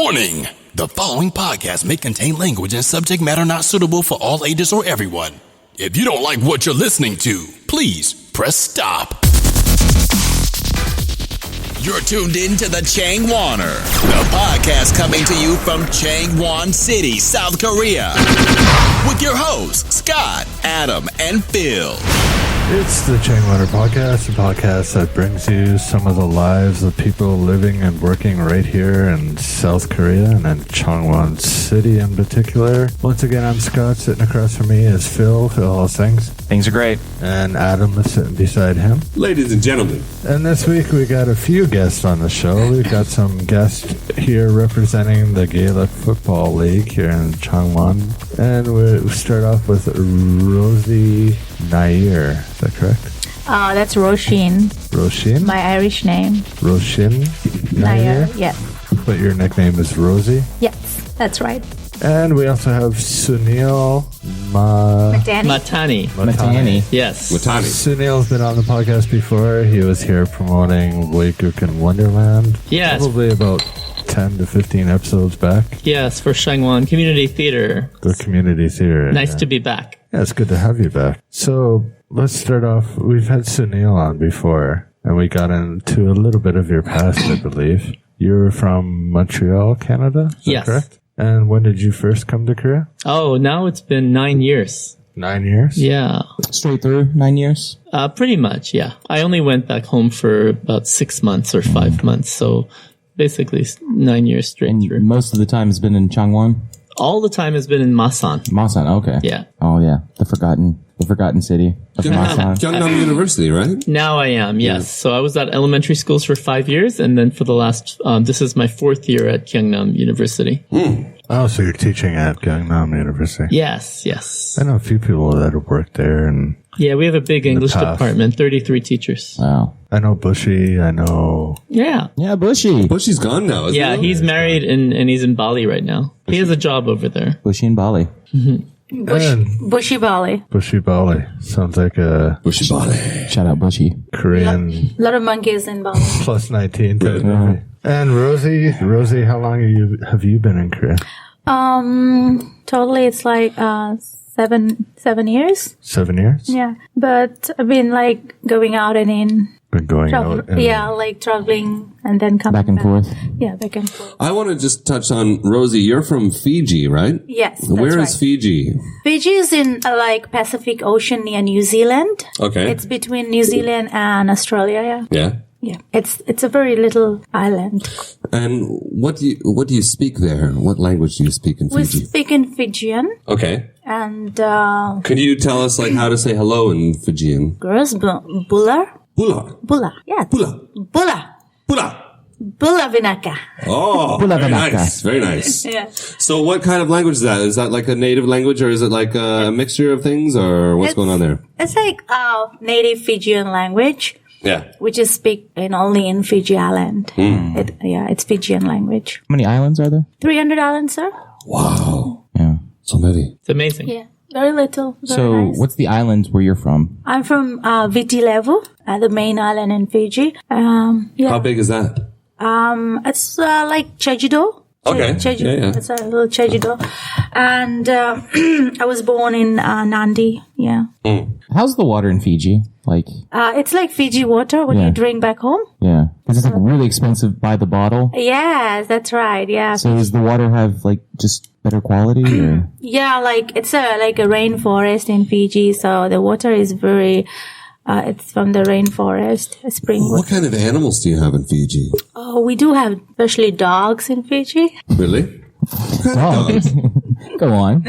Warning! The following podcast may contain language and subject matter not suitable for all ages or everyone. If you don't like what you're listening to, please press stop. You're tuned in to the Changwoner, the podcast coming to you from Changwon City, South Korea. With your hosts, Scott, Adam, and Phil. It's the Changwoner Podcast, the podcast that brings you some of the lives of people living and working right here in South Korea and in Changwon City in particular. Once again, I'm Scott. Sitting across from me is Phil. Phil, how's things? Things are great. And Adam is sitting beside him. Ladies and gentlemen. And this week we got a few guests on the show. We've got some guests here representing the Gaelic Football League here in Changwon. And we start off with Róisín Ní Náir. Is that correct? That's Róisín. Róisín? My Irish name. Róisín Ní Náir? Yeah. But your nickname is Rosie? Yes, that's right. And we also have Sunil Mahtani. Yes. Mahtani. Sunil's been on the podcast before. He was here promoting Waikuk in Wonderland. Yes. Probably about 10 to 15 episodes back. Yes, for Changwon Community Theater. The community theater. Nice to be back. Yeah, it's good to have you back. So let's start off. We've had Sunil on before, and we got into a little bit of your past, I believe. You're from Montreal, Canada? Is that Yes. correct? And when did you first come to Korea? Oh, now it's been 9 years. 9 years? Yeah. Straight through 9 years? Pretty much, yeah. I only went back home for about 6 months or 5 months, so basically 9 years straight through. Most of the time has been in Changwon? All the time has been in Masan. Masan, okay. Yeah. Oh yeah, the forgotten city of Masan. Gyeongnam University, right? Now I am, yes. So I was at elementary schools for 5 years, and then for the last, this is my 4th year at Gyeongnam University. Oh, so you're teaching at Gyeongnam University. Yes, yes. I know a few people that have worked there, and Yeah, we have a big English past. department, 33 teachers. Wow. I know Bushy, I know... Yeah. Yeah, Bushy. Bushy's gone now, isn't Yeah, he? he's married and he's in Bali right now. He has a job over there. Bushy and Bali. Bushy Bali. Bushy Bali. Sounds like a Bushy body. Shout out Bushy. Korean A lot of monkeys in Bali. plus 19 type movie. And Rosie, how long have you been in Korea? Totally it's like 7 years. 7 years? Yeah. But I've been like going out and in. Been going out. And like traveling and then coming Back and forth. Yeah, back and forth. I want to just touch on, Rosie, you're from Fiji, right? Yes, that's Where right. is Fiji? Fiji is in like Pacific Ocean near New Zealand. Okay. It's between New Zealand and Australia. Yeah. Yeah. Yeah. It's a very little island. And what do you speak there? What language do you speak in We Fiji? speak in Fijian Okay. and Could you tell us like how to say hello in Fijian? girls bula. Bula. Bula. Yeah. Bula. Bula. Bula. Bula vinaka. Oh, Bula very vinaka. nice. Very nice. Yeah. So what kind of language is that? Is that like a native language or is it like a mixture of things or what's going on there? It's like native Fijian language, Yeah. which is speak only in Fiji Island. It's Fijian language. How many islands are there? 300 islands, sir. Wow. Yeah. So many. It's amazing. Yeah. Very little. Very So nice. what's the islands where you're from? I'm from Viti Levu, the main island in Fiji. How big is that? It's like Jeju-do. Okay. Jeju. Yeah. It's a little Jeju-do. And I was born in Nandi. Yeah. How's the water in Fiji? Like, It's like Fiji water when Yeah. you drink back home. yeah. Is it like really expensive by the bottle? Yes, that's right. Yeah. So does the water have like just better quality or? Yeah, like it's like a rainforest in Fiji, so the water is very. It's from the rainforest, spring water. What kind of animals do you have in Fiji? Oh, we do have especially dogs in Fiji. Really? Dogs. Go on.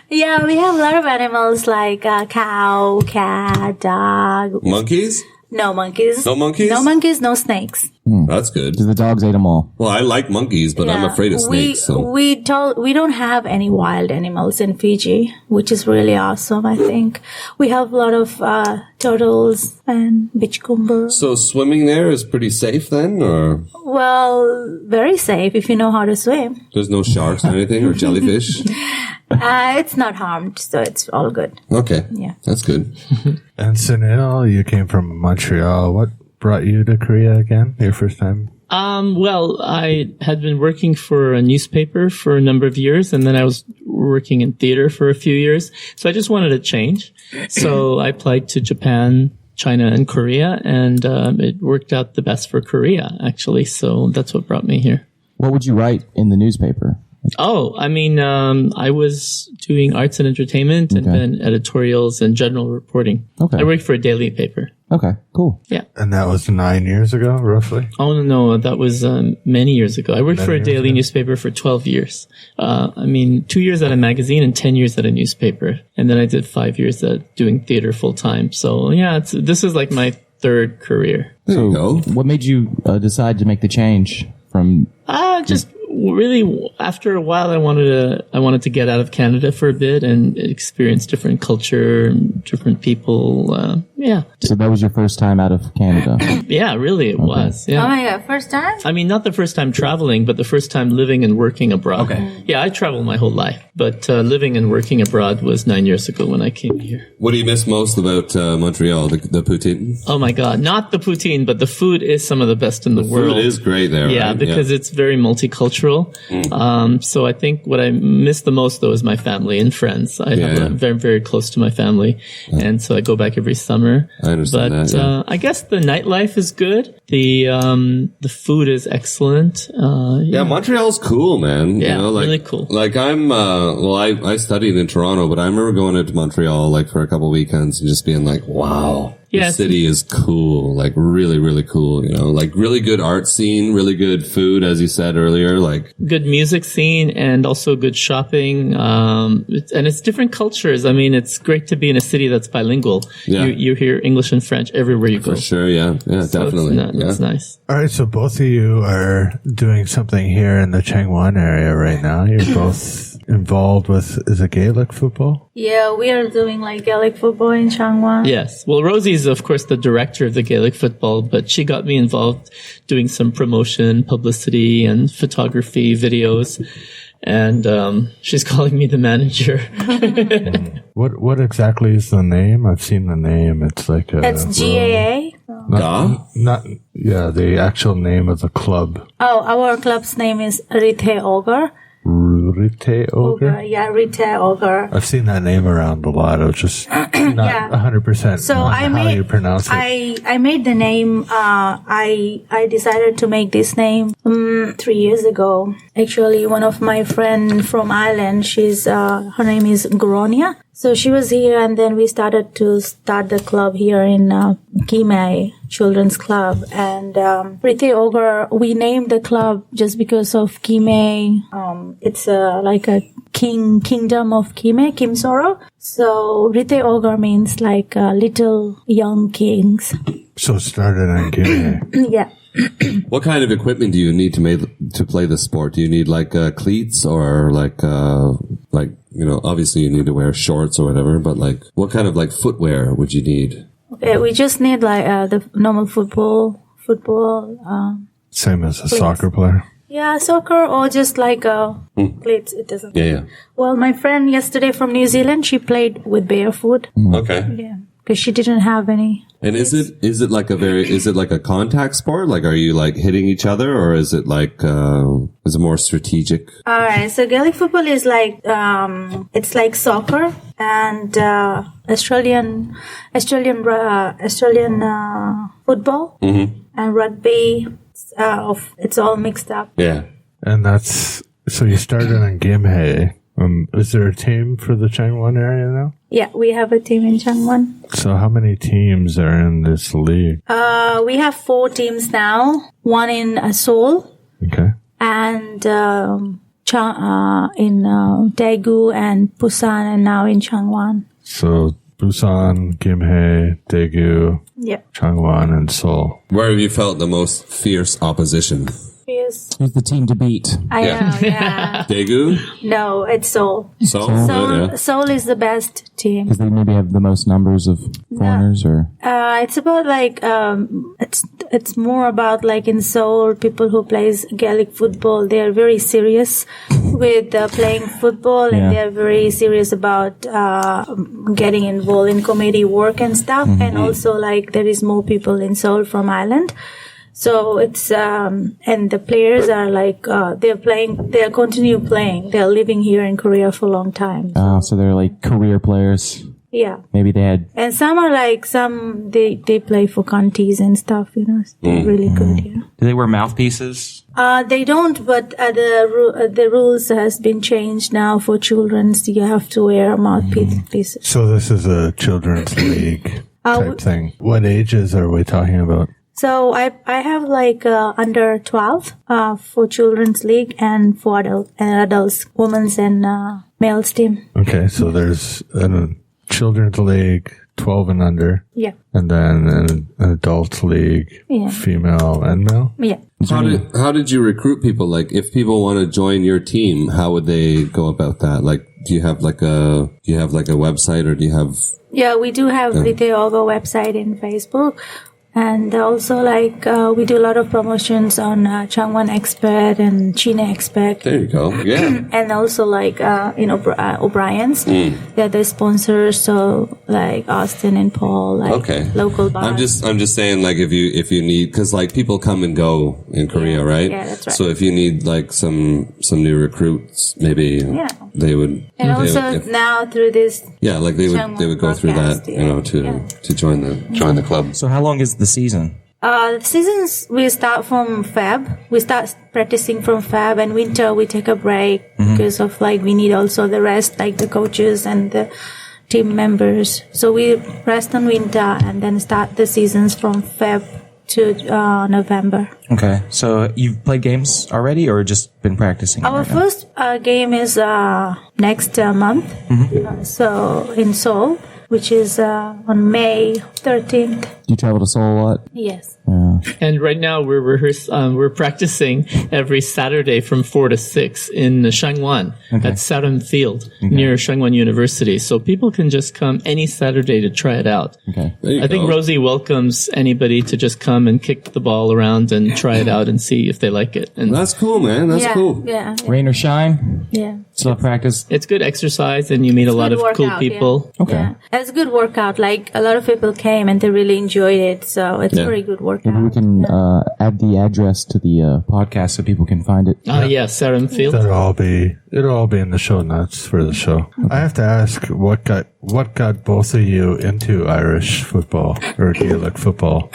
Yeah, we have a lot of animals like cow, cat, dog. Monkeys? No monkeys. No monkeys? No monkeys. No snakes. That's good. The dogs ate them all. Well, I like monkeys, but I'm Yeah. afraid of snakes. So. We don't have any wild animals in Fiji, which is really awesome. I think we have a lot of turtles and beachcomber. So swimming there is pretty safe then, or Well, very safe if you know how to swim. there's no sharks or anything, or jellyfish? It's not harmed, so it's all good. Okay. Yeah. That's good. And Sunil, you came from Montreal. What brought you to Korea again? Your first time? Well, I had been working for a newspaper for a number of years, and then I was working in theater for a few years. So I just wanted a change. So I applied to Japan, China, and Korea, and it worked out the best for Korea, actually. So that's what brought me here. What would you write in the newspaper? Oh, I mean, I was doing arts and entertainment and then editorials and general reporting. Okay. I worked for a daily paper. Okay, cool. Yeah. And that was 9 years ago, roughly? Oh, no, that was many years ago. I worked for a daily newspaper for 12 years. 2 years at a magazine and 10 years at a newspaper. And then I did 5 years at doing theater full time. So, yeah, this is like my third career. There you go. What made you decide to make the change from... Just really, after a while, I wanted to get out of Canada for a bit and experience different culture, different people. Yeah. So that was your first time out of Canada? Yeah, really, it was. Yeah. Oh my God, first time? I mean, not the first time traveling, but the first time living and working abroad. Okay. Yeah, I traveled my whole life, but living and working abroad was 9 years ago when I came here. What do you miss most about Montreal? The poutine? Oh my God, not the poutine, but the food is some of the best in the world. Food is great there, yeah, right? because it's very multicultural. So I think what I miss the most, though, is my family and friends. I'm very, very close to my family, and so I go back every summer. I understand but, that, yeah. I guess the nightlife is good. The food is excellent. Yeah, Montreal's cool, man. Yeah, you know, like, really cool. Like I studied in Toronto, but I remember going into Montreal like for a couple weekends and just being like, wow. Yeah, the city is cool, like really, really cool, you know, like really good art scene, really good food, as you said earlier, like good music scene and also good shopping. And it's different cultures. I mean, it's great to be in a city that's bilingual. Yeah. You hear English and French everywhere you go. For sure. Yeah. Yeah, So definitely. It's nice. All right, so both of you are doing something here in the Changwon area right now. You're both involved with, is it Gaelic football? Yeah, we are doing like Gaelic football in Changwon. Yes. Well, Rosie is, of course, the director of the Gaelic football, but she got me involved doing some promotion, publicity, and photography videos. And she's calling me the manager. What exactly is the name? I've seen the name. It's like a... It's GAA. The actual name of the club. Oh, our club's name is Rithe Oga. Rithe Oga? Yeah, Rithe Oga. I've seen that name around a lot. I was just not 100% So how you pronounce it. I made the name. I decided to make this name 3 years ago. Actually, one of my friend from Ireland, her name is Gronia. So she was here, and then we started the club here in Kimay Children's Club. And Rithe Oga, we named the club just because of Kimay. It's like a kingdom of Kimay, Kimsoro. So Rithe Oga means like little young kings. So it started in Guinea. Yeah. what kind of equipment do you need to play the sport? Do you need like cleats or like you know, obviously you need to wear shorts or whatever, but like what kind of like footwear would you need? Okay, we just need like the normal football. Same as a cleats. soccer player. Yeah, soccer or just like cleats. It doesn't. Yeah. Well, my friend yesterday from New Zealand, she played with barefoot. Okay. Yeah, because she didn't have any. And is it like a contact sport? Like, are you like hitting each other, or is it like is it more strategic? All right, so Gaelic football is like it's like soccer and Australian football and rugby. It's all mixed up. Yeah. And so you started in Gimhae. Is there a team for the Changwon area now? Yeah, we have a team in Changwon. So how many teams are in this league? We have 4 teams now. One in Seoul. Okay. And in Daegu and Busan, and now in Changwon. So Busan, Gimhae, Daegu, Changwon, and Seoul. Where have you felt the most fierce opposition? Yes. Who's the team to beat? I know, yeah. Daegu? No, it's Seoul. Seoul? Seoul is the best team. Because they maybe have the most numbers of foreigners, or it's about like it's more about like in Seoul, people who plays Gaelic football, they are very serious with playing football, and they're very serious about getting involved in community work and stuff. And also like there is more people in Seoul from Ireland. So it's and the players are like they'll continue playing. They're living here in Korea for a long time. So they're like career players. Yeah. Maybe they had. And some are like they play for counties and stuff. They're really good. Yeah. Do they wear mouthpieces? They don't, but the rules has been changed now for children's. You have to wear mouthpieces. So this is a children's league type thing. What ages are we talking about? So I have like under 12 for children's league and for adults, women's and males team. Okay, so there's a children's league 12 and under. Yeah. And then an adult league, female and male. Yeah. How did you recruit people? Like, if people want to join your team, how would they go about that? Like, do you have like a website, or do you have? Yeah, we do have Rithe Oga website in Facebook. And also, like, we do a lot of promotions on Changwoner Expert and Chine Expert. There you go. Yeah. And also, like, O'Brien's. They're the sponsors. So, like, Austin and Paul, like, local bars. I'm just saying, like, if you need, because, like, people come and go in Korea, right? Yeah, that's right. So if you need, like, some new recruits, maybe they would. And also now through this. Yeah, like they would go through that, to join the club. So how long is the season? The seasons, we start from Feb. We start practicing from Feb, and winter we take a break because of like we need also the rest, like the coaches and the team members. So we rest on winter and then start the seasons from Feb to November. Okay, so you've played games already, or just been practicing? Our first game is next month. So in Seoul, which is on May 13th. Do you travel to Seoul a lot? Yes. And right now we're practicing every Saturday from 4 to 6 in Changwon at Sarum Field near Changwon University. So people can just come any Saturday to try it out. Okay. I think Rosie welcomes anybody to just come and kick the ball around and try it out and see if they like it. And that's cool, man. That's cool. Yeah. Rain or shine? Yeah. Still practice? It's good exercise, and you meet a lot of cool people. Okay. Yeah. It's a good workout. Like, a lot of people came and they really enjoyed it. So it's a very good workout. Maybe we can add the address to the podcast so people can find it. Yeah, Sarum Field. It'll all be in the show notes for the show. I have to ask, what got both of you into Irish football or Gaelic football?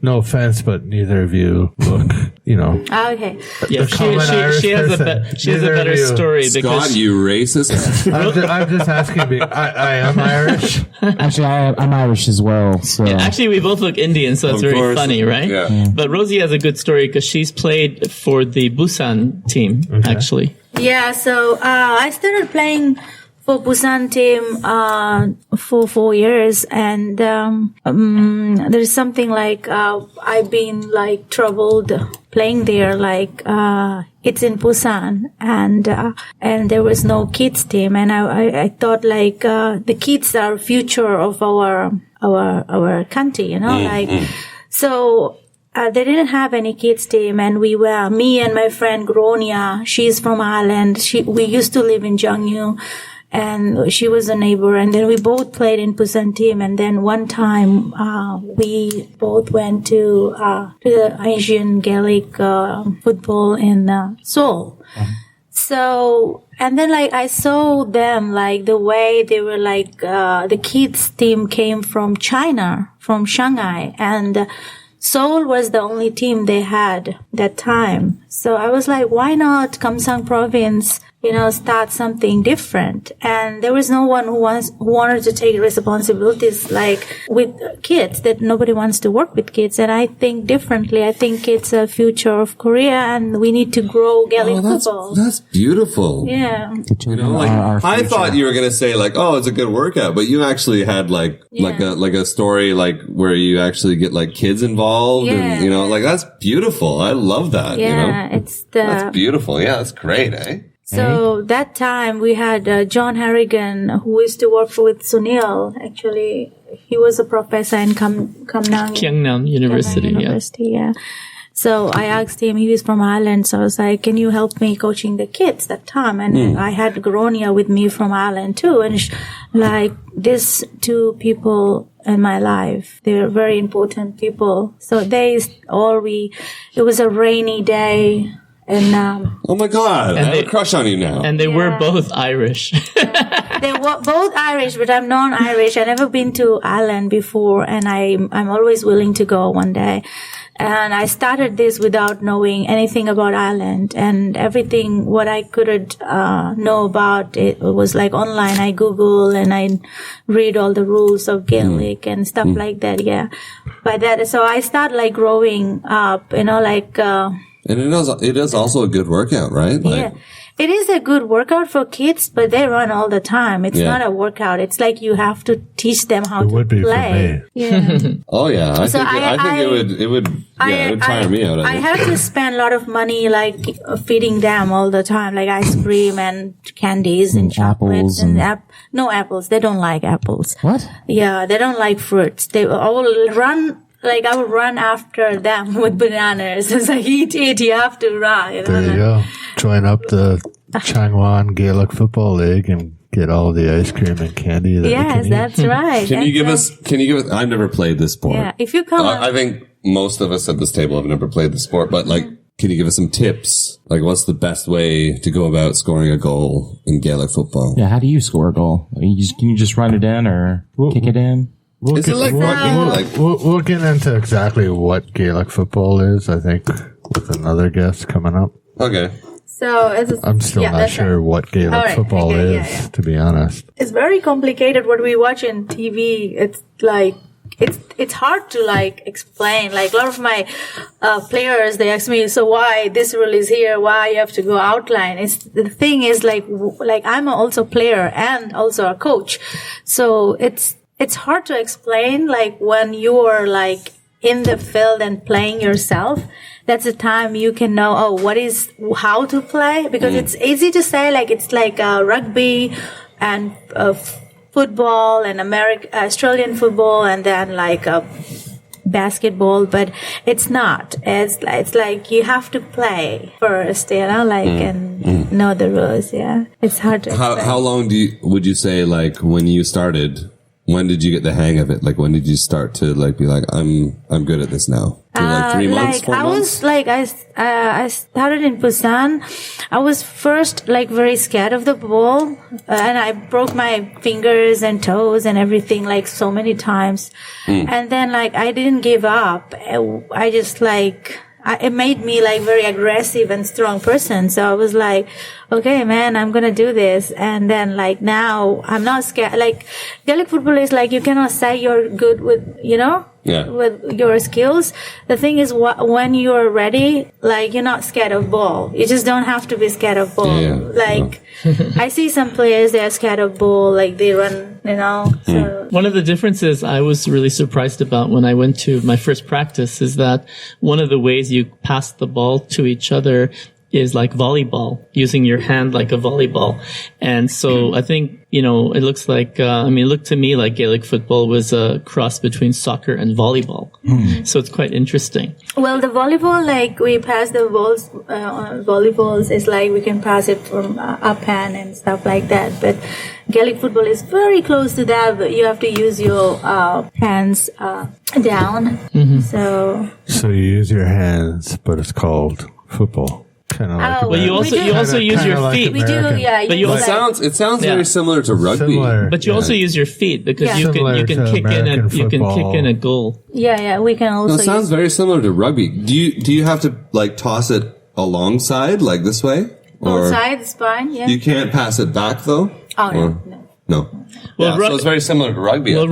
No offense, but neither of you look, Okay. Yeah, she has a better story. Scott, you racist. I'm just asking. I am Irish. Actually, I'm Irish as well. So. Yeah, actually, we both look Indian, so it's very funny, right? Yeah. But Rosie has a good story because she's played for the Busan team, actually. Yeah, so I started playing for Busan team for 4 years, and there's something like I've been like troubled playing there. Like it's in Busan, and there was no kids team, and I thought like the kids are future of our country, so. They didn't have any kids team, and me and my friend Gronia, she's from Ireland. We used to live in Jeongju, and she was a neighbor, and then we both played in Busan team, and then one time, we both went to the Asian Gaelic, football in, Seoul. So, and then like I saw them, like the way they were like, the kids team came from China, from Shanghai, and Seoul was the only team they had that time. So I was like, why not Gamsang province, start something different? And there was no one who wanted to take responsibilities like with kids, that nobody wants to work with kids. And I think differently. I think it's a future of Korea, and we need to grow Gaelic football. That's beautiful. Yeah. I thought you were going to say like, oh, it's a good workout, but you actually had like a story like where you actually get like kids involved, and like that's beautiful. I love that. Yeah, that's beautiful. Yeah, that's great, eh? So that time we had John Harrigan, who used to work with Sunil. Actually, he was a professor in Gyeongnam University. Yeah. So I asked him, he was from Ireland. So I was like, can you help me coaching the kids that time? And I had Gronia with me from Ireland too. And like these two people in my life, they're very important people. So it was a rainy day. And oh my God, I have a crush on you now. And they were both Irish. They were both Irish, but I'm non-Irish. I've never been to Ireland before, and I'm always willing to go one day. And I started this without knowing anything about Ireland, and everything what I could know about it was like online. I Google and I read all the rules of Gaelic and stuff like that. Yeah, so I started like growing up, like. And it is also a good workout, right? Yeah. It is a good workout for kids, but they run all the time. It's not a workout. It's like you have to teach them how to play. For me. Yeah. Oh yeah. I think it would tire me out. I had to spend a lot of money like feeding them all the time, like ice cream and candies and chocolates apples no apples. They don't like apples. What? Yeah, they don't like fruits. They all run. Like, I would run after them with bananas. It's like, eat, you have to run. There you go. Join up the Changwoner Gaelic Football League and get all the ice cream and candy that Yes, that's right. Can you give us, I've never played this sport. Yeah, if you come I think most of us at this table have never played the sport, but like, can you give us some tips? Like, what's the best way to go about scoring a goal in Gaelic football? Yeah, how do you score a goal? Can you just run it in or kick it in? We'll get into exactly what Gaelic football is, I think, with another guest coming up. Okay. So I'm still not sure what Gaelic football is, to be honest. It's very complicated what we watch on TV. It's like, it's hard to like explain. Like a lot of my players, they ask me, so why this rule is here? Why you have to go outline? The thing is like I'm also a player and also a coach. So it's hard to explain, like when you are like in the field and playing yourself. That's the time you can know, how to play, because it's easy to say, like it's like rugby and football and Australian football and then like basketball, but it's not. It's like you have to play first, and know the rules. Yeah, it's hard to explain. How long would you say, like, when you started? When did you get the hang of it? Like, when did you start to like be like, I'm good at this now? Like 3 months, 4 months? Was like, I started in Busan. I was first like very scared of the ball, and I broke my fingers and toes and everything like so many times. And then like I didn't give up. I just like, it made me like very aggressive and strong person. So I was like, okay, man, I'm going to do this. And then like now I'm not scared. Like Gaelic football is like, you cannot say you're good with, with your skills. The thing is when you're ready, like you're not scared of ball. You just don't have to be scared of ball. I see some players, they're scared of ball, like they run, So. One of the differences I was really surprised about when I went to my first practice is that one of the ways you pass the ball to each other is like volleyball, using your hand like a volleyball. And so I think, it looks like, it looked to me like Gaelic football was a cross between soccer and volleyball. So it's quite interesting. Well, the volleyball, like we pass the balls, volleyballs is like we can pass it from uphand and stuff like that. But Gaelic football is very close to that, but you have to use your hands down. So you use your hands, but it's called football. Kind of like well, you also use your feet. We do, yeah. But it sounds very similar to rugby. But you also use your feet because you can kick in a goal. Yeah, we can also. It sounds very similar to rugby. Do you have to like toss it alongside like this way? Both sides, fine. Yeah. You can't pass it back though. Oh no. Well, so it's very similar to rugby. Well,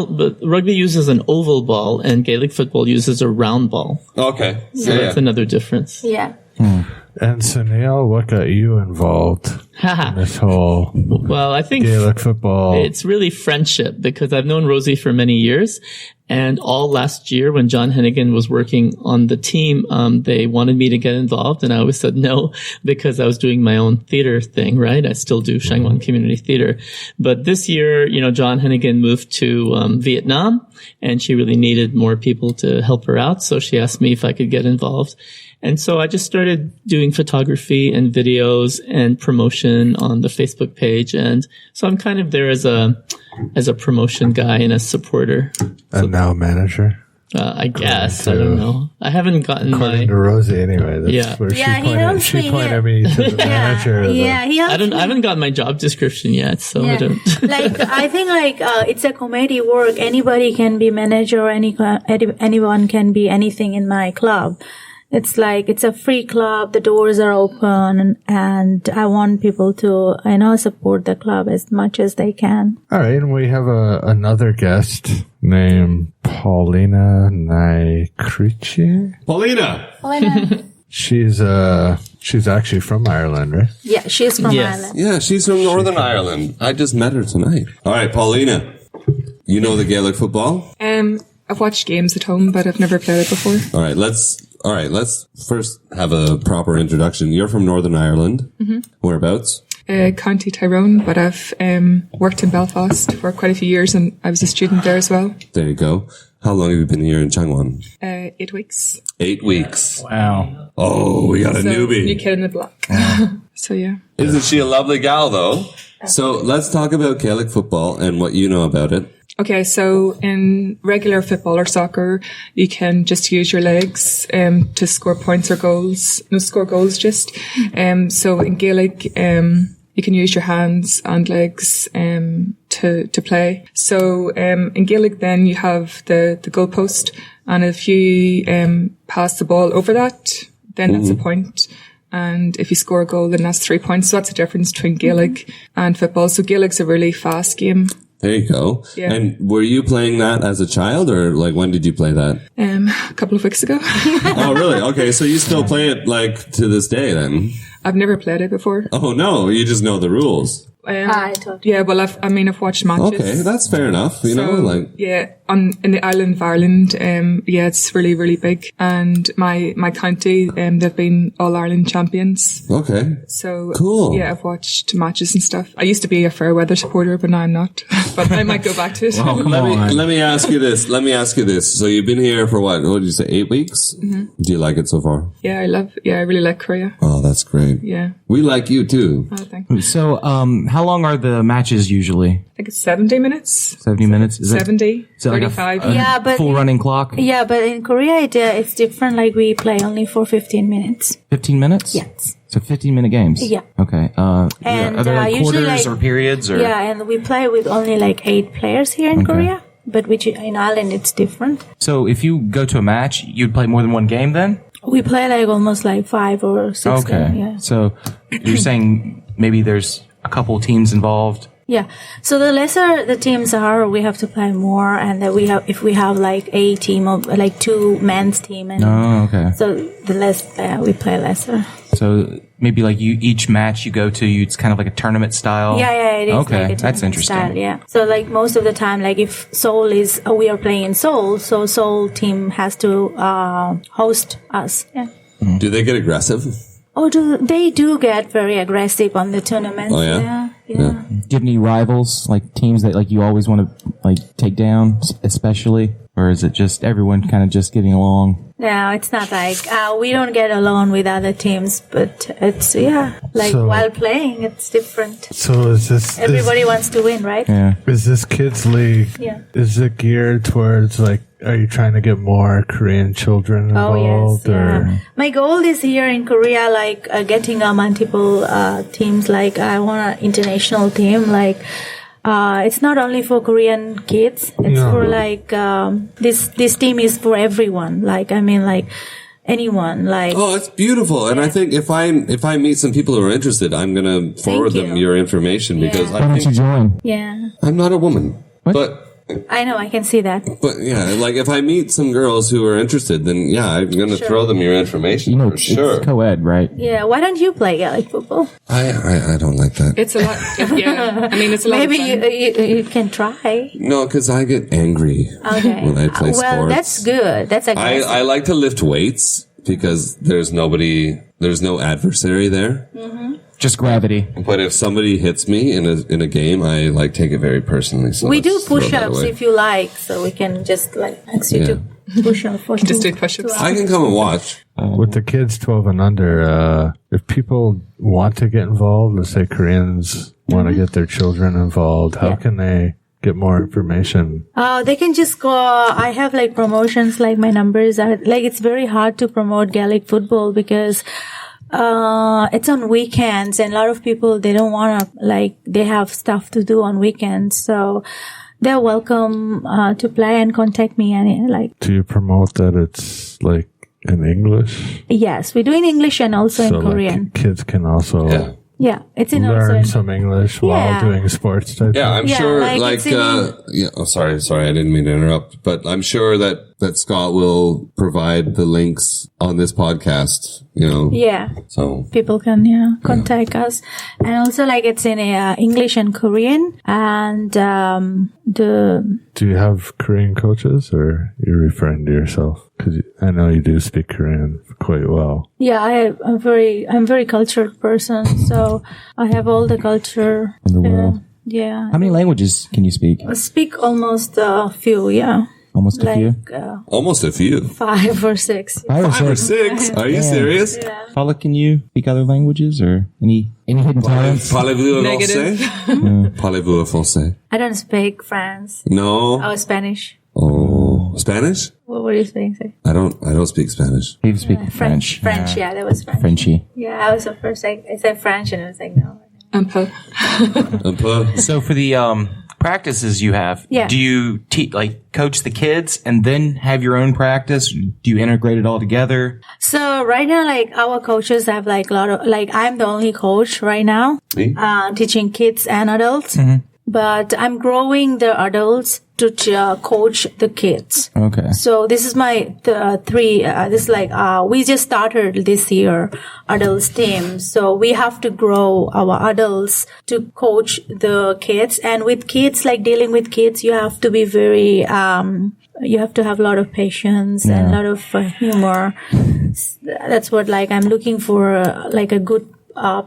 but rugby uses an oval ball, and Gaelic football uses a round ball. Okay, so that's another difference. Yeah. And Sunil, what got you involved This whole Well, I think Gaelic football. it's really friendship because I've known Rosie for many years. And all last year when John Hennigan was working on the team, they wanted me to get involved. And I always said no because I was doing my own theater thing, right? I still do Changwoner Community Theater. But this year, John Hennigan moved to Vietnam and she really needed more people to help her out. So she asked me if I could get involved. And so I just started doing photography and videos and promotion on the Facebook page. And so I'm kind of there as a promotion guy and a supporter. And now manager. I guess. I don't know. I haven't gotten According to Rosie, anyway. That's where she pointed me to the manager. I haven't gotten my job description yet, so I don't. I think it's a committee work. Anybody can be manager or anyone can be anything in my club. It's it's a free club. The doors are open and I want people to, support the club as much as they can. All right. And we have another guest named Poilin Niluchrain. Paulina. She's actually from Ireland, right? Yeah, she's from Ireland. Yeah, she's from Northern Ireland. I just met her tonight. All right, Paulina. You know the Gaelic football? I've watched games at home, but I've never played it before. All right, let's first have a proper introduction. You're from Northern Ireland. Mm-hmm. Whereabouts? County Tyrone, but I've worked in Belfast for quite a few years and I was a student there as well. There you go. How long have you been here in Changwon? 8 weeks. 8 weeks. Wow. Oh, we got a newbie. New kid in the block. So yeah. Isn't she a lovely gal though? So let's talk about Gaelic football and what you know about it. Okay, so in regular football or soccer, you can just use your legs to score points or goals. No, score goals just. So in Gaelic, you can use your hands and legs to play. So in Gaelic, then you have the goalpost, and if you pass the ball over that, then that's a point. And if you score a goal, then that's 3 points. So that's the difference between Gaelic and football. So Gaelic's a really fast game. There you go. Yeah. And were you playing that as a child, or when did you play that? A couple of weeks ago. Oh, really? Okay, so you still play it to this day then? I've never played it before. Oh no, you just know the rules. Yeah, well, I've watched matches. Okay, that's fair enough. You know, yeah, in the island of Ireland, it's really, really big. And my county, they've been All Ireland champions. Okay. So cool. Yeah, I've watched matches and stuff. I used to be a fair weather supporter, but now I'm not. But I might go back to it. Well, let me ask you this. So you've been here for what did you say? 8 weeks? Mm-hmm. Do you like it so far? Yeah, I really like Korea. Oh, that's great. Yeah. We like you too. Oh, thank you. So, how long are the matches usually? I think it's 70 minutes. 70 minutes? Is 70, it 35. a full running clock? Yeah, but in Korea, it's different. We play only for 15 minutes. 15 minutes? Yes. So 15-minute games? Yeah. Okay. And are there usually quarters or periods? Or? Yeah, and we play with only 8 players here in Korea. But in Ireland, it's different. So if you go to a match, you'd play more than one game then? We play almost 5 or 6 games. Yeah. So you're saying maybe there's a couple teams involved? Yeah. So the lesser the teams are, we have to play more, and that if we have a team of 2 men's team, and so the less we play lesser. So maybe each match you go to, it's kind of like a tournament style. Yeah, it is. Okay, that's interesting. Style, yeah. So most of the time, if Seoul we are playing in Seoul, so Seoul team has to host us. Yeah. Mm-hmm. Do they get aggressive? Oh, they do get very aggressive on the tournaments. Oh, yeah? Yeah. Do you have any rivals, teams that you always want to take down, especially? Or is it just everyone kind of just getting along? No, it's not we don't get along with other teams, but it's, while playing, it's different. So is this... Everybody wants to win, right? Yeah. Is this kids' league, is it geared towards, are you trying to get more Korean children involved? Oh, yes, yeah. My goal is here in Korea, getting multiple teams, I want an international team, it's not only for Korean kids. It's for this team is for everyone. Anyone. Oh, it's beautiful. And I think if I meet some people who are interested, I'm gonna forward them your information because Why don't you join? Yeah. I'm not a woman, but I know, I can see that. But yeah, like if I meet some girls who are interested, then yeah, I'm going to throw them your information You know, for sure. it's co-ed, right? Yeah, why don't you play Gaelic football? I don't like that. It's a lot. Yeah, I mean, it's a lot. Maybe of fun. you can try. No, because I get angry Okay. when I play Well, sports. that's good. That's aggressive. I like to lift weights because there's no adversary there. Just gravity. But if somebody hits me in a game, I like take it very personally. So we do let's throw that push-ups away. if you like, so we can just like ask you to push up for Just two- do push-ups. 2 I hours. can come and watch. With the kids 12 and under, if people want to get involved, let's say Koreans want to get their children involved, how can they get more information? They can just go. I have like promotions, like my numbers are like, it's very hard to promote Gaelic football because it's on weekends and a lot of people, they don't want to, like, they have stuff to do on weekends. So they're welcome to play and contact me. And like, Do you promote that it's like in English? yes, we do in English and also in Korean. Like kids can also Yeah, it's in also learn in, some English while Yeah. doing sports type. Yeah, I'm Yeah, sure. like, Like, it's in- yeah. Oh, sorry, I didn't mean to interrupt. But I'm sure that Scott will provide the links on this podcast. You know. yeah. So People can contact us, and also like it's in English and Korean, and the Do you have Korean coaches, or you're referring to yourself? Because I know you do speak Korean quite well. yeah, I'm very cultured person, so I have all the culture In the world. Yeah, How many languages can you speak? I speak almost a few. Yeah, Almost a few. like almost a few. 5 or 6. 5 or 5 or 6. 6. Are you serious? Paula, can you speak other languages or any hidden talents? Parlez-vous Negative. français? Parlez-vous français? I don't speak French. No. Oh, Spanish. Oh, Spanish? What were you saying? I don't speak Spanish. You speak French. French. Yeah, that was French. Frenchy. Yeah, I was the first. I said French, and I was like, no. Un peu. Un peu. So for the practices you have, Yeah. do you coach the kids and then have your own practice? Do you integrate it all together? So right now, like our coaches have like a lot of, like I'm the only coach right now, teaching kids and adults. But I'm growing the adults to coach the kids. Okay. So this is my we just started this year adults team. So we have to grow our adults to coach the kids. And with kids, like dealing with kids, you have to be very, you have to have a lot of patience and a lot of humor. That's what like I'm looking for, like a good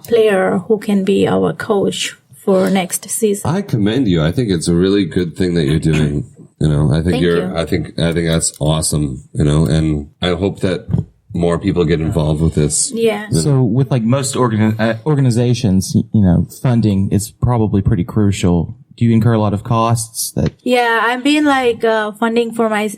player who can be our coach for next season. I commend you. I think it's a really good thing that you're doing. You know, I think Thank you. I think that's awesome. You know, and I hope that more people get involved with this. Yeah. So with like most organizations, you know, funding is probably pretty crucial. Do you incur a lot of costs that? Yeah, I've been like funding for my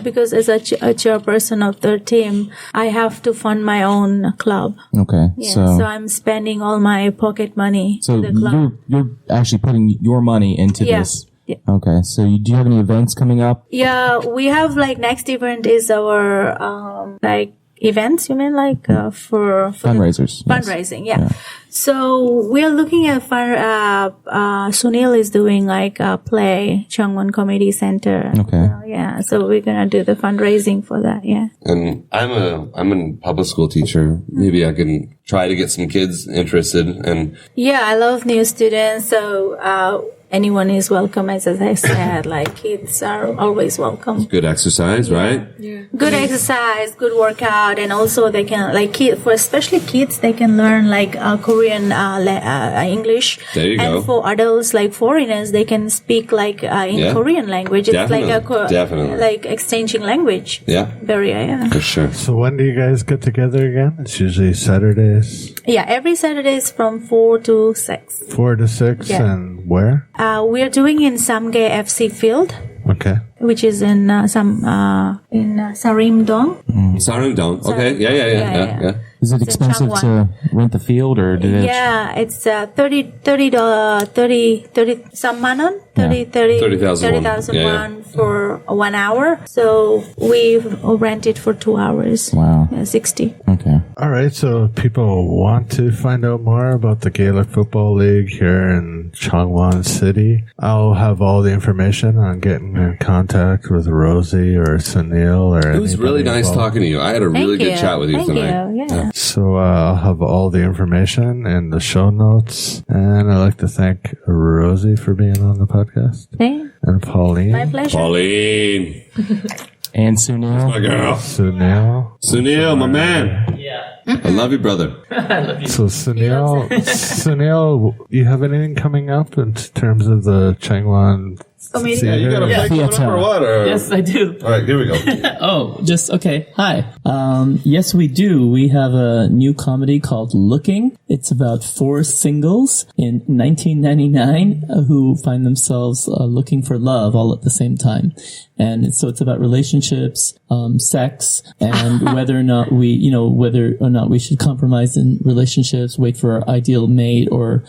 because as a chairperson of the team, I have to fund my own club. Okay. Yeah, so I'm spending all my pocket money So to the club. you're actually putting your money into Yeah. this. Yeah. Okay. So do you have any events coming up? Yeah, we have like next event is our like events. You mean like for Fundraisers. Yes. fundraising? Yeah. So we are looking at Sunil is doing like a play, Changwoner Comedy Center. Okay. Yeah, so we're gonna do the fundraising for that. Yeah. And I'm a public school teacher. Maybe I can try to get some kids interested. And Yeah, I love new students. So anyone is welcome. As I said, like kids are always welcome. good exercise, right? Yeah. Good exercise, good workout, and also they can like for especially kids they can learn like Korean English. There you and go. for adults like foreigners, they can speak like in Yeah. Korean language. It's Definitely, like definitely. like exchanging language. Yeah, Very for sure. So when do you guys get together again? It's usually Saturdays, Yeah, every Saturday is from 4 to 6. 4 to 6, Yeah. and where? We are doing in Samgae FC Field, Okay. which is in Sarimdong. Sarimdong. Okay. Yeah. Is it It's in expensive Changwon. to rent the field or do they? Yeah, it's $30 some manon, 30,000 won won. for 1 hour. So we rent it for 2 hours. Wow. Yeah, 60. Okay. All right. So if people want to find out more about the Gaelic Football League here in in Changwon City. I'll have all the information on getting in contact with Rosie or Sunil or It was really nice talking to you. I had a really good chat with you tonight. Yeah. So I'll have all the information in the show notes. And I'd like to thank Rosie for being on the podcast. Thanks. And Pauline. My pleasure. Pauline. And Sunil. My girl. Sunil, my man. Yeah. I love you, brother. So Sunil, you have anything coming up in terms of the Changwon Comedy. Yeah, you got a play coming up or what? Or? Yes, I do. All right, here we go. Okay. Hi. Yes, we do. We have a new comedy called Looking. It's about 4 singles in 1999 who find themselves looking for love all at the same time. And so it's about relationships, sex, and whether or not we should compromise in relationships, wait for our ideal mate, or,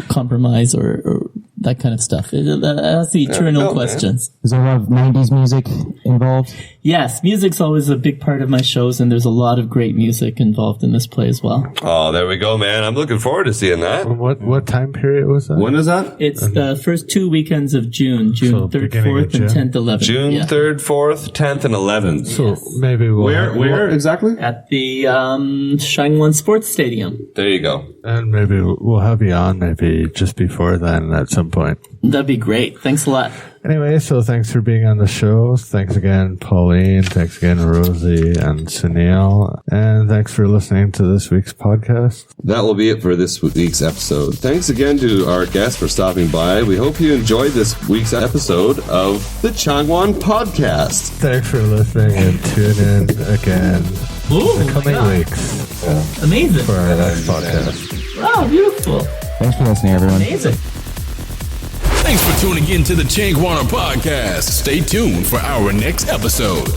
compromise or that kind of stuff. That's the eternal questions. Is there a lot of 90s music involved? Yes, music's always a big part of my shows, and there's a lot of great music involved in this play as well. Oh, there we go, man. I'm looking forward to seeing that. What time period was that? When is that? It's the first 2 weekends of June So 3rd, beginning of 4th, and June? 10th, 11th. June Yeah. 3rd, 4th, 10th, and 11th. So maybe we'll... Where exactly? At the Changwoner Sports Stadium. There you go. And maybe we'll have you on maybe just before then at some point. That'd be great. Thanks a lot. Anyway, so thanks for being on the show. Thanks again, Pauline. Thanks again, Rosie and Sunil. And thanks for listening to this week's podcast. That will be it for this week's episode. Thanks again to our guests for stopping by. We hope you enjoyed this week's episode of the Changwoner Podcast. Thanks for listening and tune in again Ooh, the coming my God. weeks Amazing. for our next podcast. Wow, beautiful. Thanks for listening, everyone. Amazing. Thanks for tuning in to the Changwoner Podcast. Stay tuned for our next episode.